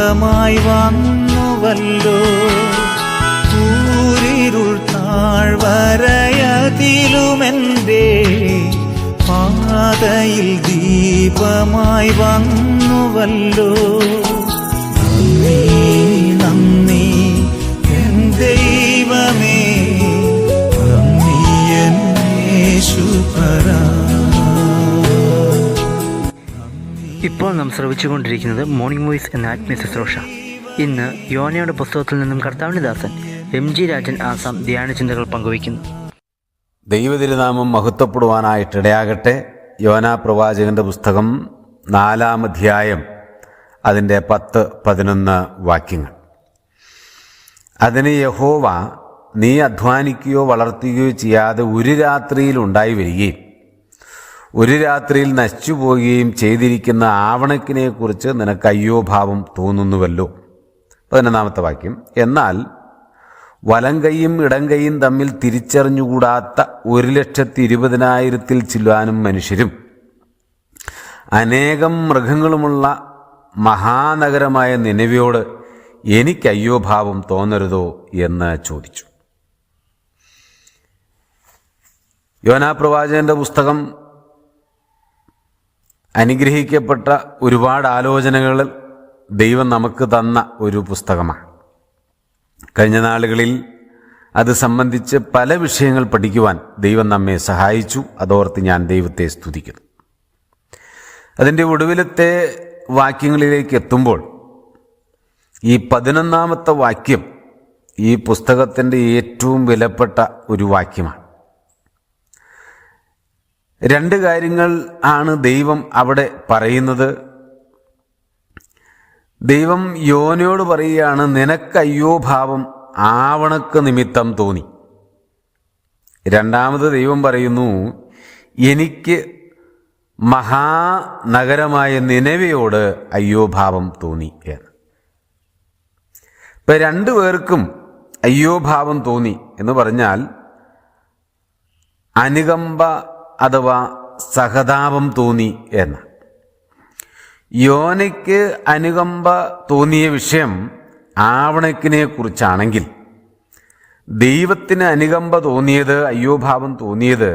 ദീപമായി വന്നുവല്ലോ. കൂരിരുൾ താഴ്വരയതിലുമെന്റെ പാതയിൽ ദീപമായി വന്നുവല്ലോ. നന്ദി നന്ദി എൻ ദൈവമേ, നന്ദി എൻ യേശുപരാ. ഇപ്പോൾ നാം ശ്രവിച്ചുകൊണ്ടിരിക്കുന്നത് മോർണിംഗ് വോയിസ് എന്ന ആത്മീയ ശുശ്രൂഷ. ഇന്ന് യോനയുടെ പുസ്തകത്തിൽ നിന്നും കർത്താവിന്റെ ദാസൻ MG രാജൻ ആസാം ധ്യാന ചിന്തകൾ പങ്കുവയ്ക്കുന്നു. ദൈവതിരുനാമം മഹത്വപ്പെടുവാനായിട്ടിടയാകട്ടെ. യോനാ പ്രവാചകന്റെ പുസ്തകം 4-ാം അധ്യായം, അതിൻ്റെ 10-11 വാക്യങ്ങൾ. അതിന് യഹോവ, നീ അധ്വാനിക്കുകയോ വളർത്തുകയോ ചെയ്യാതെ ഒരു രാത്രിയിൽ ഉണ്ടായി വരികയും ഒരു രാത്രിയിൽ നശിച്ചു പോവുകയും ചെയ്തിരിക്കുന്ന ആവണക്കിനെക്കുറിച്ച് നിനക്ക് അയ്യോ ഭാവം തോന്നുന്നുവല്ലോ. 11-ാമത്തെ വാക്യം. എന്നാൽ വലം കൈയും ഇടം കൈയും തമ്മിൽ തിരിച്ചറിഞ്ഞുകൂടാത്ത 1,20,000 ചില്ലാനും മനുഷ്യരും അനേകം മൃഗങ്ങളുമുള്ള മഹാനഗരമായ നിനവയോട് എനിക്ക് അയ്യോ ഭാവം തോന്നരുതോ എന്ന് ചോദിച്ചു. യോനാ പ്രവാചകന്റെ പുസ്തകം അനുഗ്രഹിക്കപ്പെട്ട ഒരുപാട് ആലോചനകൾ ദൈവം നമുക്ക് തന്ന ഒരു പുസ്തകമാണ്. കഴിഞ്ഞ നാളുകളിൽ അത് സംബന്ധിച്ച് പല വിഷയങ്ങൾ പഠിക്കുവാൻ ദൈവം നമ്മെ സഹായിച്ചു. അതോർത്ത് ഞാൻ ദൈവത്തെ സ്തുതിക്കുന്നു. അതിൻ്റെ ഒടുവിലത്തെ വാക്യങ്ങളിലേക്ക് എത്തുമ്പോൾ ഈ 11-ാമത്തെ വാക്യം ഈ പുസ്തകത്തിൻ്റെ ഏറ്റവും വിലപ്പെട്ട ഒരു വാക്യമാണ്. 2 കാര്യങ്ങൾ ആണ് ദൈവം അവിടെ പറയുന്നത്. ദൈവം യോനയോട് പറയുകയാണ്, നിനക്ക് അയ്യോ ഭാവം ആവണക്ക് നിമിത്തം തോന്നി. രണ്ടാമത് ദൈവം പറയുന്നു, എനിക്ക് മഹാനഗരമായ നിനവയോട് അയ്യോ ഭാവം തോന്നി എന്ന്. ഇപ്പം 2 പേർക്കും അയ്യോ ഭാവം തോന്നി എന്ന് പറഞ്ഞാൽ അനുകമ്പ അഥവാ സഹതാപം തോന്നി എന്ന്. യോനയ്ക്ക് അനുകമ്പ തോന്നിയ വിഷയം ആവണക്കിനെ കുറിച്ചാണെങ്കിൽ ദൈവത്തിന് അനുകമ്പ തോന്നിയത്, അയ്യോ ഭാവം തോന്നിയത്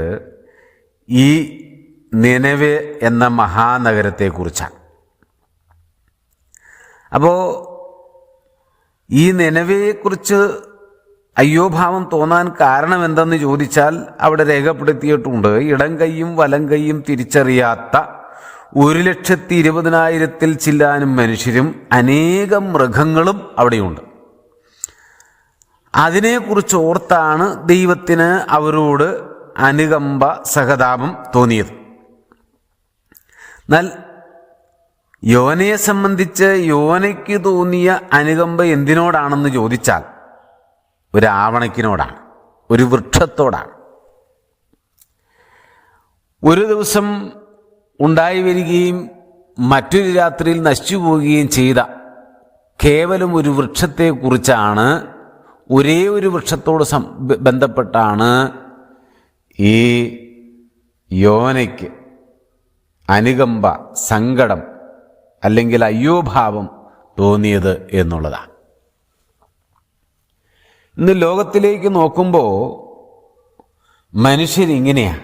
ഈ നിനവെ എന്ന മഹാനഗരത്തെക്കുറിച്ചാണ്. അപ്പോൾ ഈ നിനവയെക്കുറിച്ച് അയ്യോ ഭാവം തോന്നാൻ കാരണം എന്തെന്ന് ചോദിച്ചാൽ അവിടെ രേഖപ്പെടുത്തിയിട്ടുണ്ട്, ഇടം കൈയും വലം കൈയും തിരിച്ചറിയാത്ത 1,20,000 ചില്ലാനും മനുഷ്യരും അനേകം മൃഗങ്ങളും അവിടെയുണ്ട്. അതിനെക്കുറിച്ച് ഓർത്താണ് ദൈവത്തിന് അവരോട് അനുകമ്പ സഹതാപം തോന്നിയത്. എന്നാൽ യോനയെ സംബന്ധിച്ച് യോനയ്ക്ക് തോന്നിയ അനുകമ്പ എന്തിനോടാണെന്ന് ചോദിച്ചാൽ ഒരു ആവണക്കിനോടാണ്, ഒരു വൃക്ഷത്തോടാണ്. ഒരു ദിവസം ഉണ്ടായി വരികയും മറ്റൊരു രാത്രിയിൽ നശിച്ചു പോവുകയും ചെയ്ത കേവലം ഒരു വൃക്ഷത്തെക്കുറിച്ചാണ്, ഒരേ ഒരു വൃക്ഷത്തോട് ബന്ധപ്പെട്ടാണ് ഈ യോനയ്ക്ക് അനുകമ്പ, സങ്കടം അല്ലെങ്കിൽ അയ്യോഭാവം തോന്നിയത് എന്നുള്ളതാണ്. ഇന്ന് ലോകത്തിലേക്ക് നോക്കുമ്പോൾ മനുഷ്യരിങ്ങനെയാണ്.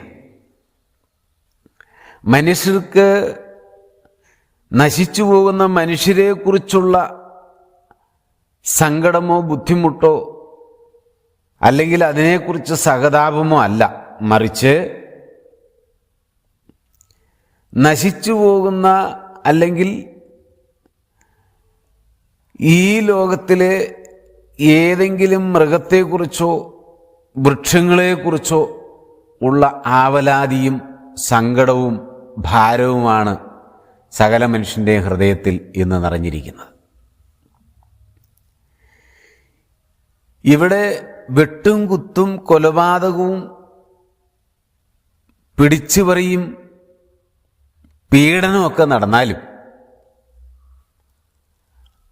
മനുഷ്യർക്ക് നശിച്ചു പോകുന്ന മനുഷ്യരെക്കുറിച്ചുള്ള സങ്കടമോ ബുദ്ധിമുട്ടോ അല്ലെങ്കിൽ അതിനെക്കുറിച്ച് സഹതാപമോ അല്ല, മറിച്ച് നശിച്ചു പോകുന്ന അല്ലെങ്കിൽ ഈ ലോകത്തിലെ ഏതെങ്കിലും മൃഗത്തെക്കുറിച്ചോ വൃക്ഷങ്ങളെക്കുറിച്ചോ ഉള്ള ആവലാതിയും സങ്കടവും ഭാരവുമാണ് സകല മനുഷ്യൻ്റെ ഹൃദയത്തിൽ ഇന്ന് നിറഞ്ഞിരിക്കുന്നത്. ഇവിടെ വെട്ടും കുത്തും കൊലപാതകവും പിടിച്ചുപറിയും പീഡനമൊക്കെ നടന്നാലും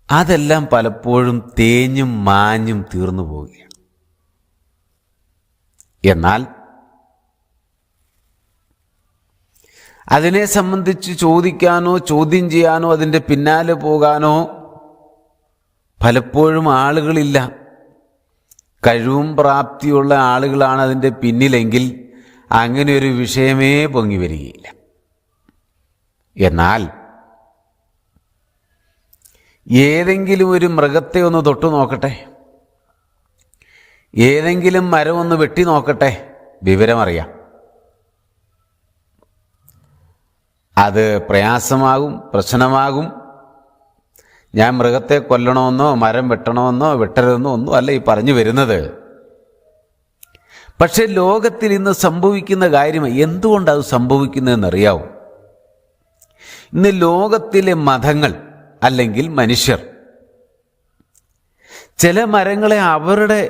അതെല്ലാം പലപ്പോഴും തേഞ്ഞും മാഞ്ഞും തീർന്നു പോവുകയാണ്. എന്നാൽ അതിനെ സംബന്ധിച്ച് ചോദിക്കാനോ ചോദ്യം ചെയ്യാനോ അതിൻ്റെ പിന്നാലെ പോകാനോ പലപ്പോഴും ആളുകളില്ല, കഴിവും പ്രാപ്തിയുള്ള ആളുകളാണ് അതിൻ്റെ പിന്നിലെങ്കിൽ അങ്ങനെ ഒരു വിഷയമേ പൊങ്ങി വരികയില്ല. എന്നാൽ ഏതെങ്കിലും ഒരു മൃഗത്തെ ഒന്ന് തൊട്ടു നോക്കട്ടെ, ഏതെങ്കിലും മരം ഒന്ന് വെട്ടി നോക്കട്ടെ, വിവരമറിയാം. അത് പ്രയാസമാകും, പ്രശ്നമാകും. ഞാൻ മൃഗത്തെ കൊല്ലണമെന്നോ മരം വെട്ടണമെന്നോ വെട്ടരുതെന്നോ ഒന്നും അല്ല ഈ പറഞ്ഞു വരുന്നത്. പക്ഷെ ലോകത്തിൽ ഇന്ന് സംഭവിക്കുന്ന കാര്യം എന്തുകൊണ്ടത് സംഭവിക്കുന്നതെന്നറിയാവും. ഇന്ന് ലോകത്തിലെ മതങ്ങൾ അല്ലെങ്കിൽ മനുഷ്യർ ചില മരങ്ങളെ അവരുടെ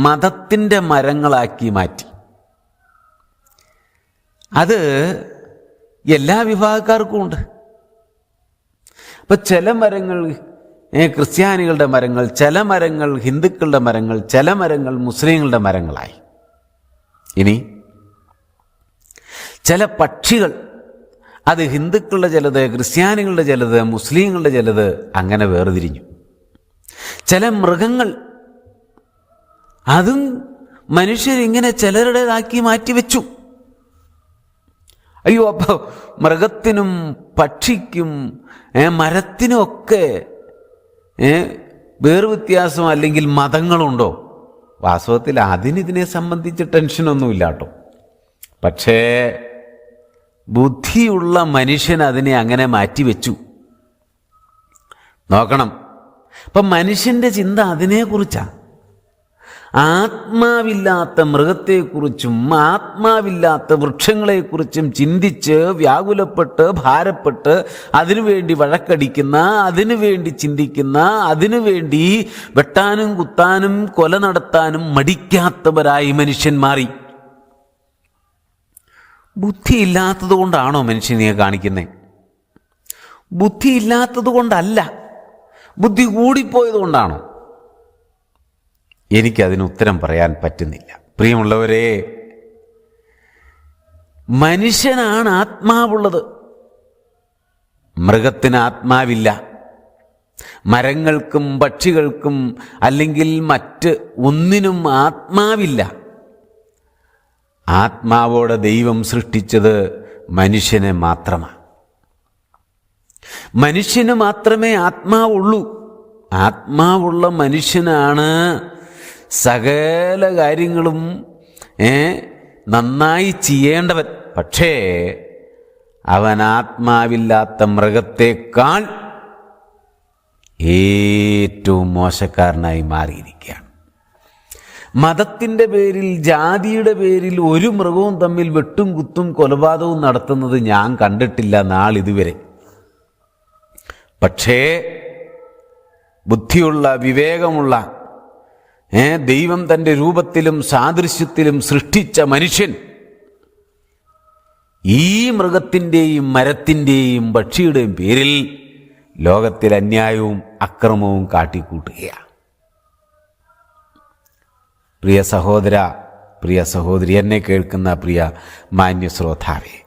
മതത്തിൻ്റെ മരങ്ങളാക്കി മാറ്റി. അത് എല്ലാ വിഭാഗക്കാർക്കും ഉണ്ട്. അപ്പം ചില മരങ്ങൾ ക്രിസ്ത്യാനികളുടെ മരങ്ങൾ, ചില മരങ്ങൾ ഹിന്ദുക്കളുടെ മരങ്ങൾ, ചില മരങ്ങൾ മുസ്ലിങ്ങളുടെ മരങ്ങളായി. ഇനി ചില പക്ഷികൾ, അത് ഹിന്ദുക്കളുടെ ചിലത്, ക്രിസ്ത്യാനികളുടെ ചിലത്, മുസ്ലിങ്ങളുടെ ചിലത്, അങ്ങനെ വേർതിരിഞ്ഞു. ചില മൃഗങ്ങൾ, അതും മനുഷ്യരിങ്ങനെ ചിലരുടേതാക്കി മാറ്റിവെച്ചു. അയ്യോ, അപ്പോൾ മൃഗത്തിനും പക്ഷിക്കും മരത്തിനുമൊക്കെ വേർവ്യത്യാസം അല്ലെങ്കിൽ മതങ്ങളുണ്ടോ? വാസ്തവത്തിൽ ഇതിനെ സംബന്ധിച്ച് ടെൻഷനൊന്നുമില്ല കേട്ടോ. പക്ഷേ ബുദ്ധിയുള്ള മനുഷ്യൻ അതിനെ അങ്ങനെ മാറ്റിവെച്ചു. നോക്കണം, അപ്പം മനുഷ്യൻ്റെ ചിന്ത അതിനെക്കുറിച്ചാണ്. ആത്മാവില്ലാത്ത മൃഗത്തെക്കുറിച്ചും ആത്മാവില്ലാത്ത വൃക്ഷങ്ങളെക്കുറിച്ചും ചിന്തിച്ച് വ്യാകുലപ്പെട്ട് ഭാരപ്പെട്ട് അതിനുവേണ്ടി വഴക്കടിക്കുന്ന, അതിനുവേണ്ടി ചിന്തിക്കുന്ന, അതിനുവേണ്ടി വെട്ടാനും കുത്താനും കൊല നടത്താനും മടിക്കാത്തവരായി മനുഷ്യൻ മാറി. ബുദ്ധിയില്ലാത്തത് കൊണ്ടാണോ മനുഷ്യനെ കാണിക്കുന്നത്? ബുദ്ധിയില്ലാത്തത് കൊണ്ടല്ല, ബുദ്ധി കൂടിപ്പോയത് കൊണ്ടാണോ? എനിക്കതിന് ഉത്തരം പറയാൻ പറ്റുന്നില്ല. പ്രിയമുള്ളവരെ, മനുഷ്യനാണ് ആത്മാവുള്ളത്, മൃഗത്തിന് ആത്മാവില്ല. മരങ്ങൾക്കും പക്ഷികൾക്കും അല്ലെങ്കിൽ മറ്റ് ഒന്നിനും ആത്മാവില്ല. ആത്മാവോടെ ദൈവം സൃഷ്ടിച്ചത് മനുഷ്യനെ മാത്രമാണ്. മനുഷ്യന് മാത്രമേ ആത്മാവുള്ളൂ. ആത്മാവുള്ള മനുഷ്യനാണ് സകല കാര്യങ്ങളും നന്നായി ചെയ്യേണ്ടവൻ. പക്ഷേ അവൻ ആത്മാവില്ലാത്ത മൃഗത്തെക്കാൾ ഏറ്റവും മോശക്കാരനായി മാറിയിരിക്കുകയാണ്. മതത്തിൻ്റെ പേരിൽ, ജാതിയുടെ പേരിൽ ഒരു മൃഗവും തമ്മിൽ വെട്ടും കുത്തും കൊലപാതകവും നടത്തുന്നത് ഞാൻ കണ്ടിട്ടില്ല നാളിതുവരെ. പക്ഷേ ബുദ്ധിയുള്ള, വിവേകമുള്ള, ദൈവം തൻ്റെ രൂപത്തിലും സാദൃശ്യത്തിലും സൃഷ്ടിച്ച മനുഷ്യൻ ഈ മൃഗത്തിൻ്റെയും മരത്തിൻ്റെയും പക്ഷിയുടെയും പേരിൽ ലോകത്തിൽ അന്യായവും അക്രമവും കാട്ടിക്കൂട്ടുകയാണ്. പ്രിയ സഹോദര, പ്രിയ സഹോദരി, എന്നെ കേൾക്കുന്ന പ്രിയ മാന്യ ശ്രോതാവേ,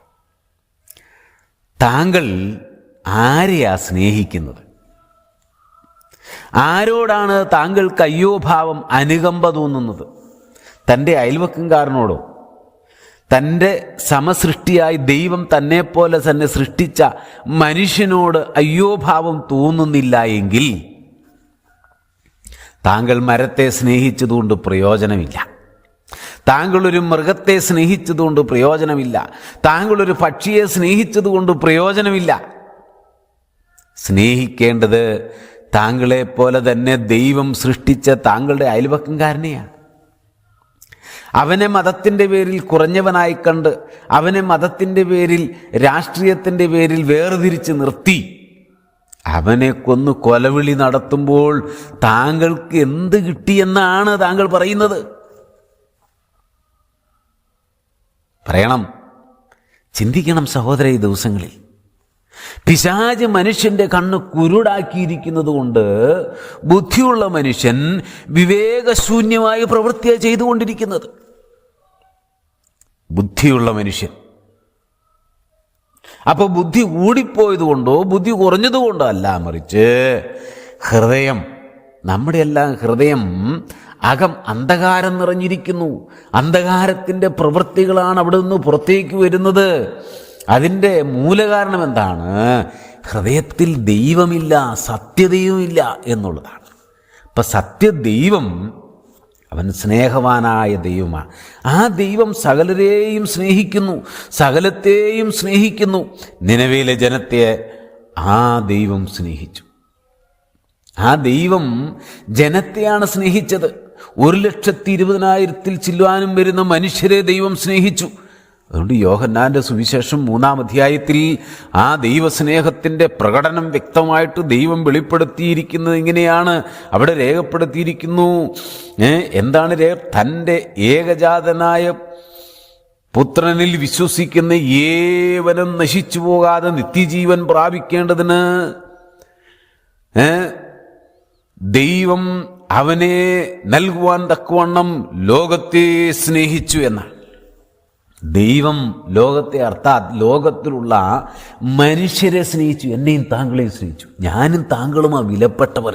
താങ്കൾ ആരെയാ സ്നേഹിക്കുന്നത്? ആരോടാണ് താങ്കൾക്ക് അയ്യോഭാവം, അനുകമ്പ തോന്നുന്നത്? തൻ്റെ അയൽവക്കംകാരനോടോ? തൻ്റെ സമസൃഷ്ടിയായി ദൈവം തന്നെപ്പോലെ തന്നെ സൃഷ്ടിച്ച മനുഷ്യനോട് അയ്യോഭാവം തോന്നുന്നില്ല എങ്കിൽ താങ്കൾ മരത്തെ സ്നേഹിച്ചതുകൊണ്ട് പ്രയോജനമില്ല. താങ്കളൊരു മൃഗത്തെ സ്നേഹിച്ചതുകൊണ്ട് പ്രയോജനമില്ല. താങ്കളൊരു പക്ഷിയെ സ്നേഹിച്ചതുകൊണ്ട് പ്രയോജനമില്ല. സ്നേഹിക്കേണ്ടത് താങ്കളെപ്പോലെ തന്നെ ദൈവം സൃഷ്ടിച്ച താങ്കളുടെ അയൽവക്കംകാരനെയാണ്. അവനെ മതത്തിൻ്റെ പേരിൽ കുറഞ്ഞവനായി കണ്ട്, അവനെ മതത്തിൻ്റെ പേരിൽ, രാഷ്ട്രീയത്തിൻ്റെ പേരിൽ വേർതിരിച്ച് നിർത്തി അവനെ കൊന്ന് കൊലവിളി നടത്തുമ്പോൾ താങ്കൾക്ക് എന്ത് കിട്ടിയെന്നാണ് താങ്കൾ പറയുന്നത്? പറയണം, ചിന്തിക്കണം സഹോദര. ഈ ദിവസങ്ങളിൽ പിശാച് മനുഷ്യന്റെ കണ്ണ് കുരുടാക്കിയിരിക്കുന്നത് കൊണ്ട് ബുദ്ധിയുള്ള മനുഷ്യൻ വിവേകശൂന്യമായ പ്രവൃത്തിയാണ് ചെയ്തുകൊണ്ടിരിക്കുന്നത്. ബുദ്ധിയുള്ള മനുഷ്യൻ. അപ്പോൾ ബുദ്ധി കൂടിപ്പോയത് കൊണ്ടോ ബുദ്ധി കുറഞ്ഞതുകൊണ്ടോ അല്ല, മറിച്ച് ഹൃദയം നമ്മുടെ എല്ലാം ഹൃദയം അകം അന്ധകാരം നിറഞ്ഞിരിക്കുന്നു. അന്ധകാരത്തിൻ്റെ പ്രവൃത്തികളാണ് അവിടെ നിന്ന് പുറത്തേക്ക് വരുന്നത്. അതിൻ്റെ മൂലകാരണം എന്താണ്? ഹൃദയത്തിൽ ദൈവമില്ല, സത്യദൈവമില്ല എന്നുള്ളതാണ്. അപ്പം സത്യദൈവം അവൻ സ്നേഹവാനായ ദൈവമാണ്. ആ ദൈവം സകലരെയും സ്നേഹിക്കുന്നു, സകലത്തെയും സ്നേഹിക്കുന്നു. നിനവയിലെ ജനത്തെ ആ ദൈവം സ്നേഹിച്ചു. ആ ദൈവം ജനത്തെയാണ് സ്നേഹിച്ചത്. 1,20,000 ചില്ലുവാനും വരുന്ന മനുഷ്യരെ ദൈവം സ്നേഹിച്ചു. അതുകൊണ്ട് യോഹന്നാൻ്റെ സുവിശേഷം 3-ാം അധ്യായത്തിൽ ആ ദൈവസ്നേഹത്തിൻ്റെ പ്രകടനം വ്യക്തമായിട്ട് ദൈവം വെളിപ്പെടുത്തിയിരിക്കുന്നത് ഇങ്ങനെയാണ്. അവിടെ രേഖപ്പെടുത്തിയിരിക്കുന്നു. എന്താണ് തൻ്റെ ഏകജാതനായ പുത്രനിൽ വിശ്വസിക്കുന്ന ഏവനും നശിച്ചു പോകാതെ നിത്യജീവൻ പ്രാപിക്കേണ്ടതിന് ദൈവം അവനെ നൽകുവാൻ തക്കവണ്ണം ലോകത്തെ സ്നേഹിച്ചു എന്നാണ്. ദൈവം ലോകത്തെ, അർത്ഥാത് ലോകത്തിലുള്ള മനുഷ്യരെ സ്നേഹിച്ചു. എന്നെയും താങ്കളെയും സ്നേഹിച്ചു. ഞാനും താങ്കളുമാണ് വിലപ്പെട്ടവർ.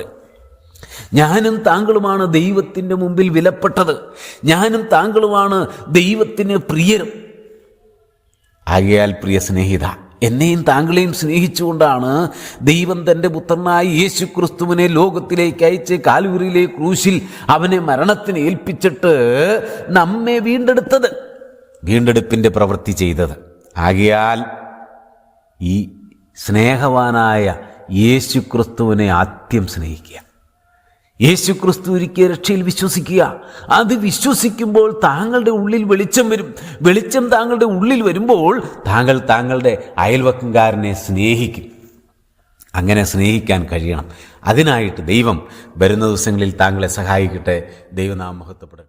ഞാനും താങ്കളുമാണ് ദൈവത്തിൻ്റെ മുമ്പിൽ വിലപ്പെട്ടത്. ഞാനും താങ്കളുമാണ് ദൈവത്തിന് പ്രിയരും. ആകയാൽ പ്രിയ സ്നേഹിത, എന്നെയും താങ്കളെയും സ്നേഹിച്ചുകൊണ്ടാണ് ദൈവം തൻ്റെ പുത്രനായ യേശു ക്രിസ്തുവിനെ ലോകത്തിലേക്ക് അയച്ച് കാൽവരിയിലെ ക്രൂശിൽ അവനെ മരണത്തിന് ഏൽപ്പിച്ചിട്ട് നമ്മെ വീണ്ടെടുത്തത്, വീണ്ടെടുപ്പിൻ്റെ പ്രവൃത്തി ചെയ്തത്. ആകയാൽ ഈ സ്നേഹവാനായ യേശു ക്രിസ്തുവിനെ ആദ്യം സ്നേഹിക്കുക. യേശു ക്രിസ്തു ഒരുക്കിയ രക്ഷയിൽ വിശ്വസിക്കുക. അത് വിശ്വസിക്കുമ്പോൾ താങ്കളുടെ ഉള്ളിൽ വെളിച്ചം വരും. വെളിച്ചം താങ്കളുടെ ഉള്ളിൽ വരുമ്പോൾ താങ്കൾ താങ്കളുടെ അയൽവക്കംകാരനെ സ്നേഹിക്കും. അങ്ങനെ സ്നേഹിക്കാൻ കഴിയണം. അതിനായിട്ട് ദൈവം വരുന്ന ദിവസങ്ങളിൽ താങ്കളെ സഹായിക്കട്ടെ. ദൈവനാമം മഹത്വപ്പെടട്ടെ.